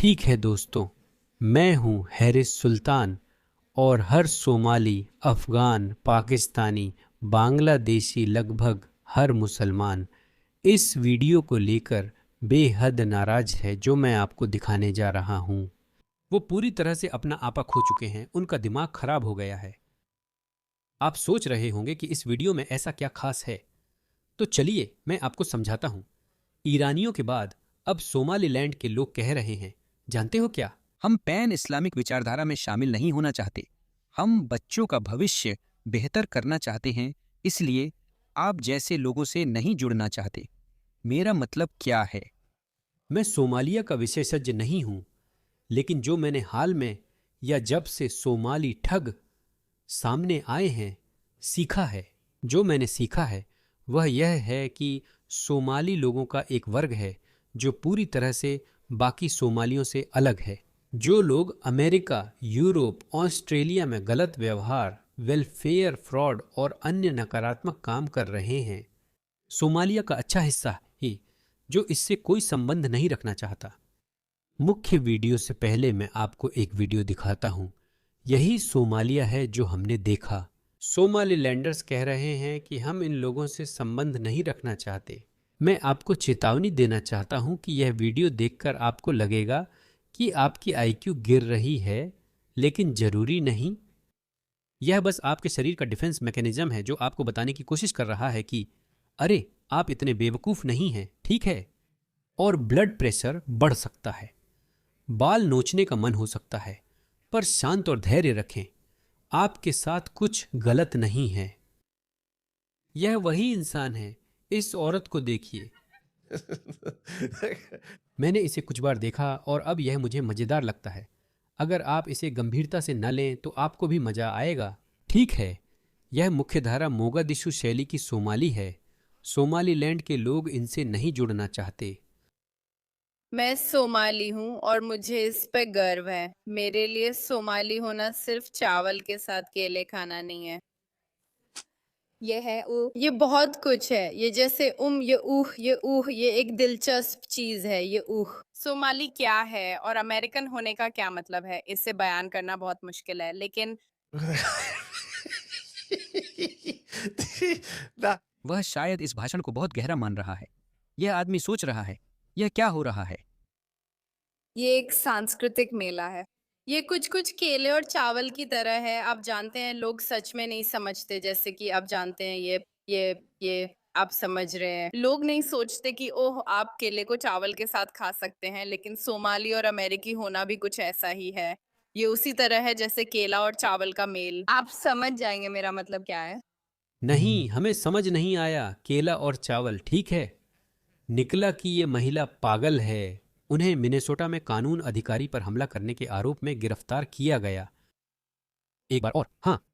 ठीक है दोस्तों, मैं हूं हैरिस सुल्तान और हर सोमाली, अफ़गान, पाकिस्तानी, बांग्लादेशी, लगभग हर मुसलमान इस वीडियो को लेकर बेहद नाराज है जो मैं आपको दिखाने जा रहा हूं। वो पूरी तरह से अपना आपा खो चुके हैं, उनका दिमाग खराब हो गया है। आप सोच रहे होंगे कि इस वीडियो में ऐसा क्या खास है, तो चलिए मैं आपको समझाता हूं। ईरानियों के बाद अब सोमालीलैंड के लोग कह रहे हैं, जानते हो क्या? हम पैन इस्लामिक विचारधारा में शामिल नहीं होना चाहते। हम बच्चों का भविष्य बेहतर करना चाहते हैं, इसलिए आप जैसे लोगों से नहीं जुड़ना चाहते। मेरा मतलब क्या है? मैं सोमालिया का विशेषज्ञ नहीं हूं, लेकिन जो मैंने हाल में या जब से सोमाली ठग सामने आए हैं सीखा है, जो मैंने सीखा है वह यह है कि सोमाली लोगों का एक वर्ग है जो पूरी तरह से बाकी सोमालियों से अलग है। जो लोग अमेरिका, यूरोप, ऑस्ट्रेलिया में गलत व्यवहार, वेलफेयर फ्रॉड और अन्य नकारात्मक काम कर रहे हैं, सोमालिया का अच्छा हिस्सा ही जो इससे कोई संबंध नहीं रखना चाहता। मुख्य वीडियो से पहले मैं आपको एक वीडियो दिखाता हूं। यही सोमालिया है जो हमने देखा। सोमालीलैंडर्स कह रहे हैं कि हम इन लोगों से संबंध नहीं रखना चाहते। मैं आपको चेतावनी देना चाहता हूं कि यह वीडियो देखकर आपको लगेगा कि आपकी आईक्यू गिर रही है, लेकिन जरूरी नहीं। यह बस आपके शरीर का डिफेंस मैकेनिज्म है जो आपको बताने की कोशिश कर रहा है कि अरे, आप इतने बेवकूफ नहीं हैं, ठीक है। और ब्लड प्रेशर बढ़ सकता है, बाल नोचने का मन हो सकता है, पर शांत और धैर्य रखें। आपके साथ कुछ गलत नहीं है। यह वही इंसान है। इस औरत को देखिए। मैंने इसे कुछ बार देखा और अब यह मुझे मज़ेदार लगता है। अगर आप इसे गंभीरता से न लें तो आपको भी मज़ा आएगा। ठीक है, यह मुख्यधारा मोगादिशु शैली की सोमाली है। सोमालीलैंड के लोग इनसे नहीं जुड़ना चाहते। मैं सोमाली हूँ और मुझे इस पे गर्व है। मेरे लिए सोमाली होना सिर्फ चावल के साथ केले खाना नहीं है। ये है ये बहुत कुछ है। ये जैसे ये एक दिलचस्प चीज है। ये सोमाली क्या है और अमेरिकन होने का क्या मतलब है, इससे बयान करना बहुत मुश्किल है, लेकिन वह शायद इस भाषण को बहुत गहरा मान रहा है। यह आदमी सोच रहा है, यह क्या हो रहा है? ये एक सांस्कृतिक मेला है। ये कुछ-कुछ केले और चावल की तरह है। आप जानते हैं, लोग सच में नहीं समझते, जैसे कि आप जानते हैं ये आप समझ रहे हैं। लोग नहीं सोचते कि ओह! आप केले को चावल के साथ खा सकते हैं, लेकिन सोमाली और अमेरिकी होना भी कुछ ऐसा ही है। ये उसी तरह है जैसे केला और चावल का मेल। आप समझ जाएँगे मेरा मतलब क्या है। नहीं, हमें समझ नहीं आया। केला और चावल, ठीक है। निकला कि ये महिला पागल है। उन्हें मिनेसोटा में कानून अधिकारी पर हमला करने के आरोप में गिरफ्तार किया गया। एक बार और, हाँ।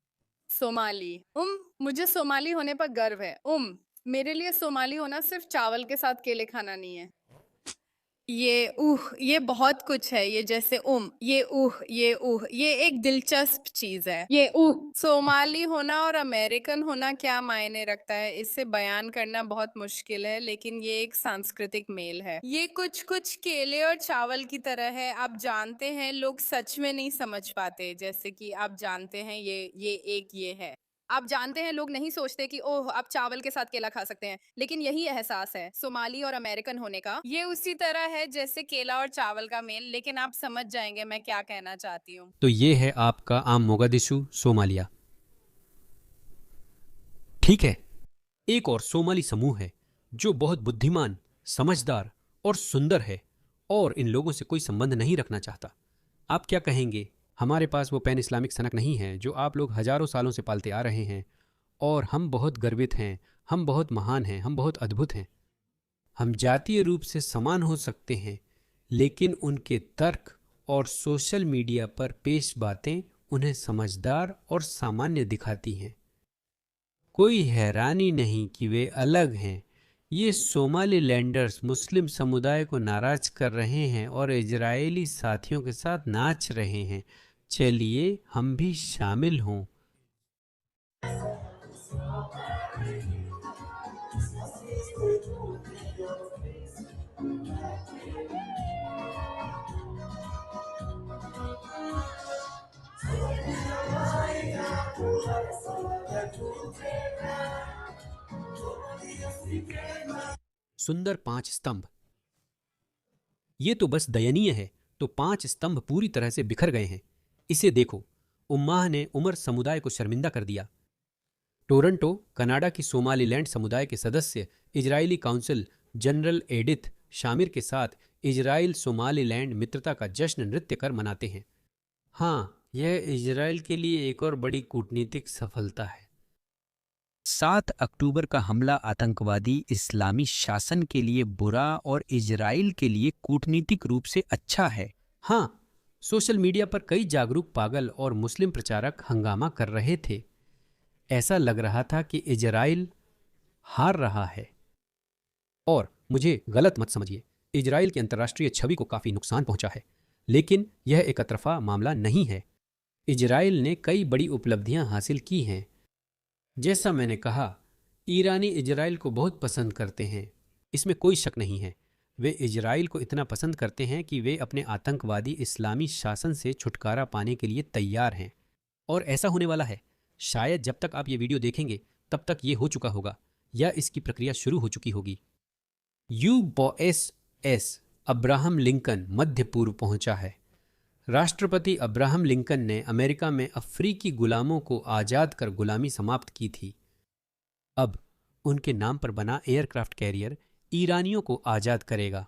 सोमाली। मुझे सोमाली होने पर गर्व है। मेरे लिए सोमाली होना सिर्फ चावल के साथ केले खाना नहीं है। ये बहुत कुछ है। ये जैसे ये एक दिलचस्प चीज है। सोमाली होना और अमेरिकन होना क्या मायने रखता है, इससे बयान करना बहुत मुश्किल है, लेकिन ये एक सांस्कृतिक मेल है। ये कुछ कुछ केले और चावल की तरह है। आप जानते हैं, लोग सच में नहीं समझ पाते, जैसे कि आप जानते हैं ये है। आप जानते हैं, लोग नहीं सोचते कि ओह! आप चावल के साथ केला खा सकते हैं, लेकिन यही एहसास है सोमाली और अमेरिकन होने का। ये उसी तरह है जैसे केला और चावल का मेल, लेकिन आप समझ जाएँगे मैं क्या कहना चाहती हूँ। तो ये है आपका आम मोगादिशु, सोमालिया। ठीक है। एक और सोमाली समूह है जो बहुत बुद्धिमान, समझदार और सुंदर है और इन लोगों से कोई संबंध नहीं रखना चाहता। आप क्या कहेंगे? हमारे पास वो पैन इस्लामिक सनक नहीं है जो आप लोग हजारों सालों से पालते आ रहे हैं, और हम बहुत गर्वित हैं, हम बहुत महान हैं, हम बहुत अद्भुत हैं। हम जातीय रूप से समान हो सकते हैं, लेकिन उनके तर्क और सोशल मीडिया पर पेश बातें उन्हें समझदार और सामान्य दिखाती हैं। कोई हैरानी नहीं कि वे अलग हैं। ये सोमालीलैंडर्स मुस्लिम समुदाय को नाराज कर रहे हैं और इजरायली साथियों के साथ नाच रहे हैं। चलिए हम भी शामिल हों। सुंदर 5 स्तंभ। ये तो बस दयनीय है, तो 5 स्तंभ पूरी तरह से बिखर गए हैं। इसे देखो, उम्माह ने उमर समुदाय को शर्मिंदा कर दिया। टोरंटो, कनाडा की सोमालीलैंड समुदाय के सदस्य Israeli council general Edith Shamir के साथ इजराइल सोमालीलैंड मित्रता का जश्न नृत्य कर मनाते हैं। हाँ, यह इजराइल के लिए एक और बड़ी कूटनीतिक सफलता है। 7 अक्टूबर का हमला आतंकवादी इस्लामी शासन के लिए बुरा और इजराइल के लिए कूटनीतिक रूप से अच्छा है। हाँ, सोशल मीडिया पर कई जागरूक पागल और मुस्लिम प्रचारक हंगामा कर रहे थे। ऐसा लग रहा था कि इजराइल हार रहा है। और मुझे गलत मत समझिए, इजराइल की अंतर्राष्ट्रीय छवि को काफी नुकसान पहुंचा है, लेकिन यह एक तरफा मामला नहीं है। इजराइल ने कई बड़ी उपलब्धियां हासिल की हैं। जैसा मैंने कहा, ईरानी इजराइल को बहुत पसंद करते हैं, इसमें कोई शक नहीं है। वे इजराइल को इतना पसंद करते हैं कि वे अपने आतंकवादी इस्लामी शासन से छुटकारा पाने के लिए तैयार हैं। और ऐसा होने वाला है। शायद जब तक आप ये वीडियो देखेंगे तब तक ये हो चुका होगा या इसकी प्रक्रिया शुरू हो चुकी होगी। यूएसएस अब्राहम लिंकन मध्य पूर्व पहुंचा है। राष्ट्रपति अब्राहम लिंकन ने अमेरिका में अफ्रीकी गुलामों को आज़ाद कर गुलामी समाप्त की थी। अब उनके नाम पर बना एयरक्राफ्ट कैरियर ईरानियों को आज़ाद करेगा।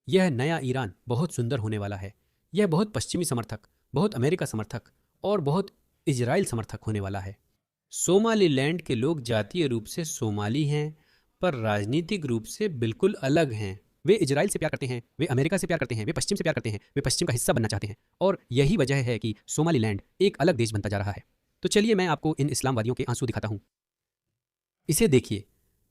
यह नया ईरान बहुत सुंदर होने वाला है। यह बहुत पश्चिमी समर्थक, बहुत अमेरिका समर्थक और बहुत इजराइल समर्थक होने वाला है। सोमालीलैंड के लोग जातीय रूप से सोमाली हैं, पर राजनीतिक रूप से बिल्कुल अलग हैं। वे इजराइल से प्यार करते हैं, वे अमेरिका से प्यार करते हैं, वे पश्चिम से प्यार करते हैं, वे पश्चिम का हिस्सा बनना चाहते हैं। और यही वजह है कि सोमालीलैंड एक अलग देश बनता जा रहा है। तो चलिए मैं आपको इन इस्लामवादियों के आंसू दिखाता हूं। इसे देखिए,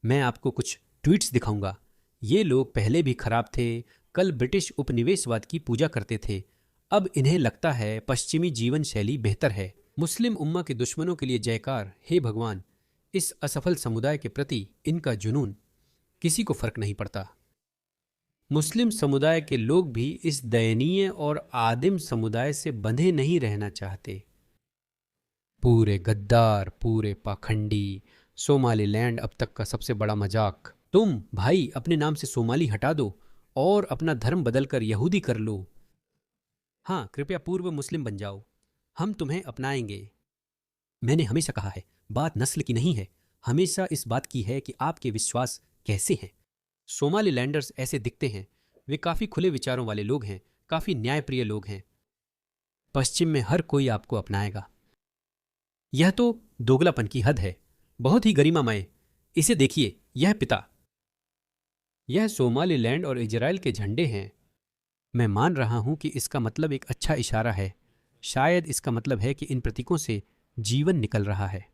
मैं आपको कुछ ट्वीट्स दिखाऊंगा। ये लोग पहले भी खराब थे। कल ब्रिटिश उपनिवेशवाद की पूजा करते थे, अब इन्हें लगता है पश्चिमी जीवन शैली बेहतर है। मुस्लिम उम्मा के दुश्मनों के लिए जयकार। हे भगवान, इस असफल समुदाय के प्रति इनका जुनून, किसी को फर्क नहीं पड़ता। मुस्लिम समुदाय के लोग भी इस दयनीय और आदिम समुदाय से बंधे नहीं रहना चाहते। पूरे गद्दार, पूरे पाखंडी, सोमालीलैंड अब तक का सबसे बड़ा मजाक। तुम भाई अपने नाम से सोमाली हटा दो और अपना धर्म बदलकर यहूदी कर लो। हाँ, कृपया पूर्व मुस्लिम बन जाओ, हम तुम्हें अपनाएंगे। मैंने हमेशा कहा है, बात नस्ल की नहीं है, हमेशा इस बात की है कि आपके विश्वास कैसे हैं। सोमालीलैंडर्स ऐसे दिखते हैं। वे काफी खुले विचारों वाले लोग हैं, काफी न्यायप्रिय लोग हैं। पश्चिम में हर कोई आपको अपनाएगा। यह तो दोगलापन की हद है, बहुत ही गरिमामय। इसे देखिए, यह पिता। यह सोमालीलैंड और इजराइल के झंडे हैं। मैं मान रहा हूं कि इसका मतलब एक अच्छा इशारा है। शायद इसका मतलब है कि इन प्रतीकों से जीवन निकल रहा है।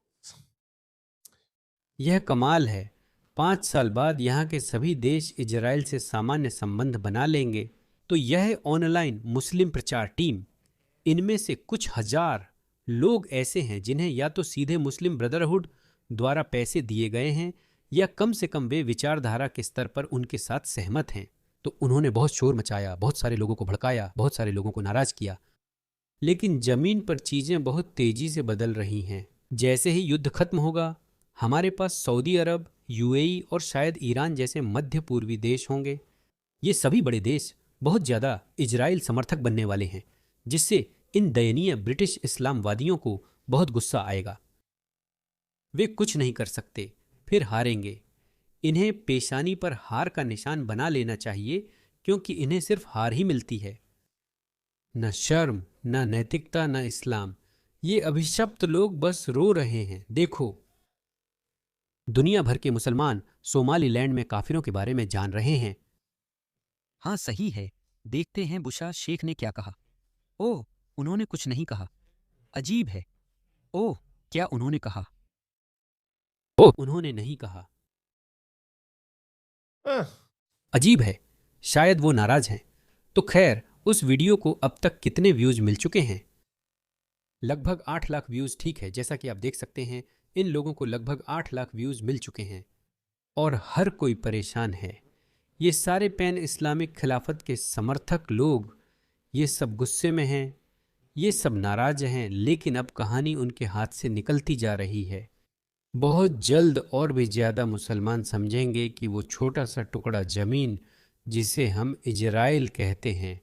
यह कमाल है। 5 साल बाद यहाँ के सभी देश इजराइल से सामान्य संबंध बना लेंगे। तो यह ऑनलाइन मुस्लिम प्रचार टीम, इनमें से कुछ हजार लोग ऐसे हैं जिन्हें या तो सीधे मुस्लिम ब्रदरहुड द्वारा पैसे दिए गए हैं या कम से कम वे विचारधारा के स्तर पर उनके साथ सहमत हैं। तो उन्होंने बहुत शोर मचाया, बहुत सारे लोगों को भड़काया, बहुत सारे लोगों को नाराज किया। लेकिन जमीन पर चीजें बहुत तेजी से बदल रही हैं। जैसे ही युद्ध खत्म होगा, हमारे पास सऊदी अरब, यूएई और शायद ईरान जैसे मध्य पूर्वी देश होंगे। ये सभी बड़े देश बहुत ज्यादा इजराइल समर्थक बनने वाले हैं, जिससे इन दयनीय ब्रिटिश इस्लामवादियों को बहुत गुस्सा आएगा। वे कुछ नहीं कर सकते, फिर हारेंगे। इन्हें पेशानी पर हार का निशान बना लेना चाहिए, क्योंकि इन्हें सिर्फ हार ही मिलती है। न शर्म, न नैतिकता, न इस्लाम। ये अभिशप्त लोग बस रो रहे हैं। देखो, दुनिया भर के मुसलमान सोमालीलैंड में काफिरों के बारे में जान रहे हैं। हाँ, सही है। देखते हैं बुशा शेख ने क्या कहा। ओह, उन्होंने कुछ नहीं कहा। अजीब है। ओह, क्या उन्होंने कहा? ओह, उन्होंने नहीं कहा। अजीब है। शायद वो नाराज हैं। तो खैर, उस वीडियो को अब तक कितने व्यूज मिल चुके हैं? लगभग 8 लाख व्यूज। ठीक है, जैसा कि आप देख सकते हैं, इन लोगों को लगभग 8 लाख व्यूज मिल चुके हैं और हर कोई परेशान है। ये सारे पैन इस्लामिक खिलाफत के समर्थक लोग, ये सब गुस्से में हैं, ये सब नाराज हैं। लेकिन अब कहानी उनके हाथ से निकलती जा रही है। बहुत जल्द और भी ज़्यादा मुसलमान समझेंगे कि वो छोटा सा टुकड़ा ज़मीन जिसे हम इजराइल कहते हैं,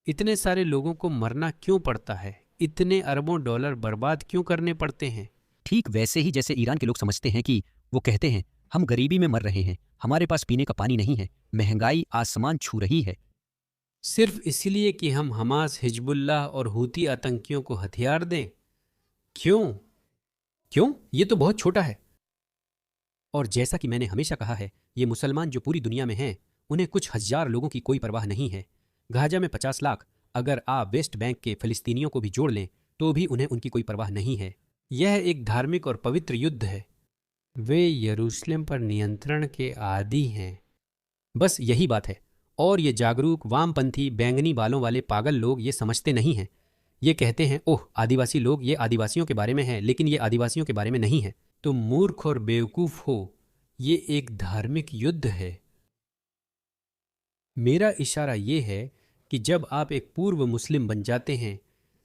इतने सारे लोगों को मरना क्यों पड़ता है, इतने अरबों डॉलर बर्बाद क्यों करने पड़ते हैं। ठीक वैसे ही जैसे ईरान के लोग समझते हैं कि वो कहते हैं हम गरीबी में मर रहे हैं, हमारे पास पीने का पानी नहीं है, महंगाई आसमान छू रही है। सिर्फ इसलिए कि हम हमास, हिजबुल्लाह और हूती आतंकियों को हथियार दें। क्यों? क्यों? ये तो बहुत छोटा है। और जैसा कि मैंने हमेशा कहा है, ये मुसलमान जो पूरी दुनिया में हैं, उन्हें कुछ हजार लोगों की कोई परवाह नहीं है। गाजा में 50 लाख, अगर आप वेस्ट बैंक के फिलिस्तीनियों को भी जोड़ लें तो भी उन्हें उनकी कोई परवाह नहीं है। यह एक धार्मिक और पवित्र युद्ध है। वे यरूशलेम पर नियंत्रण के आदी हैं। बस यही बात है। और ये जागरूक वामपंथी बैंगनी बालों वाले पागल लोग ये समझते नहीं हैं। ये कहते हैं ओह आदिवासी लोग, ये आदिवासियों के बारे में है, लेकिन ये आदिवासियों के बारे में नहीं है। तुम मूर्ख और बेवकूफ हो। ये एक धार्मिक युद्ध है। मेरा इशारा ये है कि जब आप एक पूर्व मुस्लिम बन जाते हैं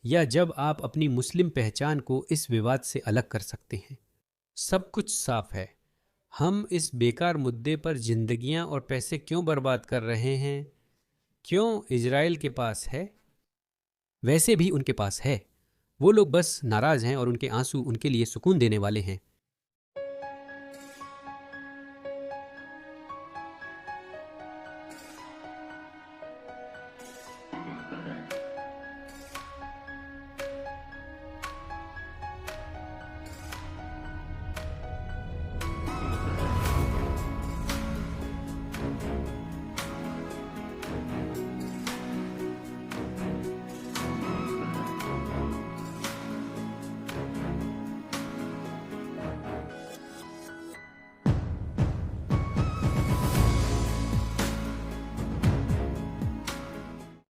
या जब आप अपनी मुस्लिम पहचान को इस विवाद से अलग कर सकते हैं, सब कुछ साफ है। हम इस बेकार मुद्दे पर जिंदगियां और पैसे क्यों बर्बाद कर रहे हैं? क्यों? इजराइल के पास है, वैसे भी उनके पास है। वो लोग बस नाराज हैं और उनके आंसू उनके लिए सुकून देने वाले हैं।